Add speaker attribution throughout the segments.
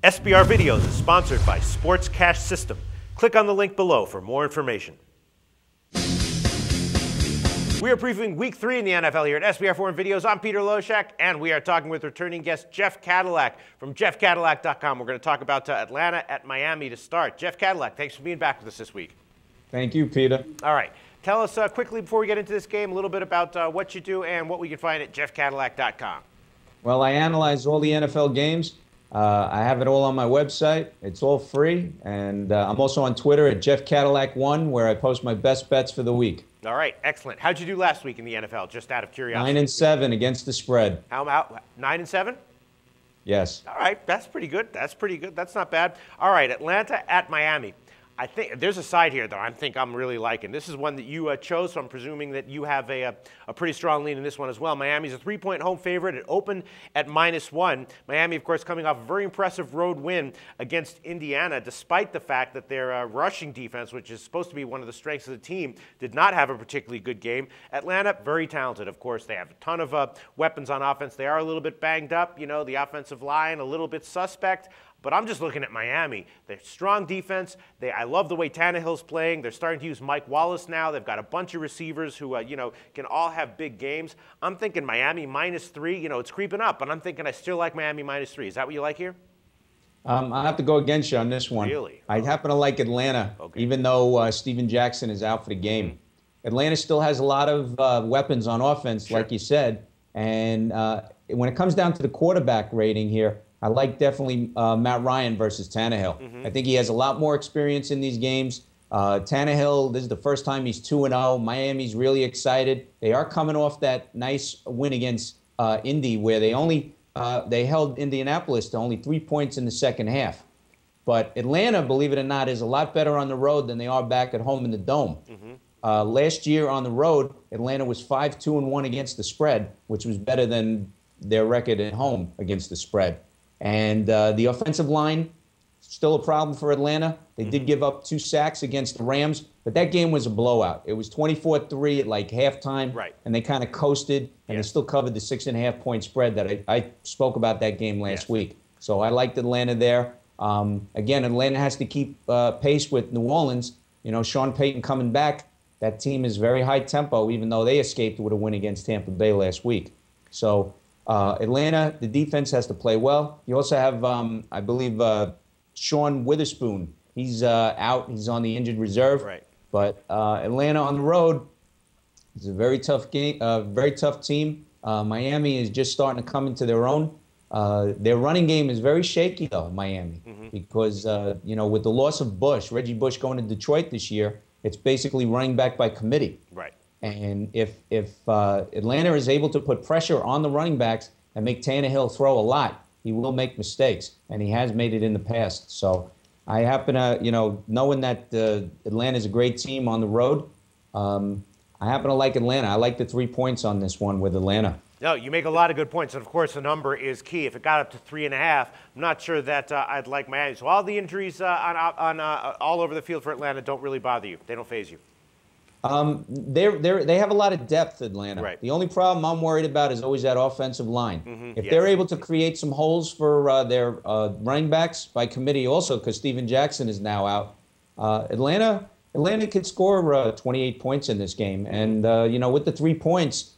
Speaker 1: SBR Videos is sponsored by Sports Cash System. Click on the link below for more information. We are previewing Week 3 in the NFL here at SBRForum Videos. I'm Peter Loshak, and we are talking with returning guest Jeff Cadillac from JeffCadillac.com. We're going to talk about Atlanta at Miami to start. Jeff Cadillac, thanks for being back with us this week.
Speaker 2: Thank you, Peter.
Speaker 1: All right. Tell us quickly before we get into this game a little bit about what you do and what we can find at JeffCadillac.com.
Speaker 2: Well, I analyze all the NFL games. I have it all on my website. It's all free. And I'm also on Twitter at JeffCadillac1, where I post my best bets for the week.
Speaker 1: All right, excellent. How'd you do last week in the NFL, just out of curiosity?
Speaker 2: 9-7 against the spread.
Speaker 1: How about 9-7?
Speaker 2: Yes.
Speaker 1: All right, that's pretty good. That's pretty good. That's not bad. All right, Atlanta at Miami. I think there's a side here, though, I'm really liking. This is one that you chose, so I'm presuming that you have a pretty strong lead in this one as well. Miami's a 3-point home favorite. It opened at -1. Miami, of course, coming off a very impressive road win against Indiana, despite the fact that their rushing defense, which is supposed to be one of the strengths of the team, did not have a particularly good game. Atlanta, very talented, of course. They have a ton of weapons on offense. They are a little bit banged up. You know, the offensive line, a little bit suspect. But I'm just looking at Miami. They're strong defense. I love the way Tannehill's playing. They're starting to use Mike Wallace now. They've got a bunch of receivers who, can all have big games. I'm thinking Miami -3. It's creeping up, but I'm thinking I still like Miami -3. Is that what you like here?
Speaker 2: I have to go against you on this one.
Speaker 1: Really?
Speaker 2: I happen to like Atlanta, even though Steven Jackson is out for the game. Atlanta still has a lot of weapons on offense, like you said. And when it comes down to the quarterback rating here, I like definitely Matt Ryan versus Tannehill. I think he has a lot more experience in these games. Tannehill, this is the first time he's 2-0. Miami's really excited. They are coming off that nice win against Indy, where they held Indianapolis to only 3 points in the second half. But Atlanta, believe it or not, is a lot better on the road than they are back at home in the Dome. Last year on the road, Atlanta was 5-2-1 against the spread, which was better than their record at home against the spread. And the offensive line, still a problem for Atlanta. They did give up 2 sacks against the Rams, but that game was a blowout. It was 24-3 at like halftime, and they kind of coasted, and they still covered the 6.5-point spread that I spoke about that game last week. So I liked Atlanta there. Again, Atlanta has to keep pace with New Orleans. You know, Sean Payton coming back. That team is very high tempo, even though they escaped with a win against Tampa Bay last week. So Atlanta, the defense has to play well. You also have, I believe, Sean Witherspoon. He's out. He's on the injured reserve. But Atlanta on the road is a very tough game, very tough team. Miami is just starting to come into their own. Their running game is very shaky, though, Miami, because, with the loss of Reggie Bush going to Detroit this year, it's basically running back by committee. And if Atlanta is able to put pressure on the running backs and make Tannehill throw a lot, he will make mistakes, and he has made it in the past. So I happen to, knowing that Atlanta is a great team on the road, I happen to like Atlanta. I like the 3 points on this one with Atlanta.
Speaker 1: No, you make a lot of good points, and of course the number is key. If it got up to 3.5, I'm not sure that I'd like Miami. So all the injuries all over the field for Atlanta don't really bother you. They don't faze you.
Speaker 2: They have a lot of depth, Atlanta. The only problem I'm worried about is always that offensive line. If they're able to create some holes for their running backs by committee also, because Steven Jackson is now out, Atlanta could score 28 points in this game. And, with the 3 points,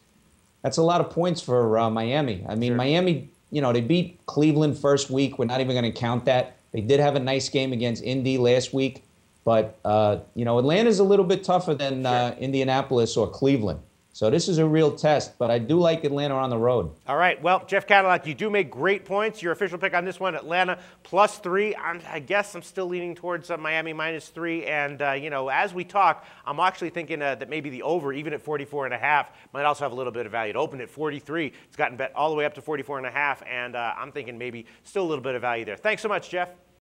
Speaker 2: that's a lot of points for Miami. I mean, Miami, they beat Cleveland first week. We're not even going to count that. They did have a nice game against Indy last week. But, Atlanta's a little bit tougher than Indianapolis or Cleveland. So this is a real test, but I do like Atlanta on the road. All
Speaker 1: right. Well, Jeff Cadillac, you do make great points. Your official pick on this one, Atlanta +3. I guess I'm still leaning towards Miami -3. And, as we talk, I'm actually thinking that maybe the over, even at 44.5, might also have a little bit of value. It opened at 43. It's gotten bet all the way up to 44.5, and I'm thinking maybe still a little bit of value there. Thanks so much, Jeff.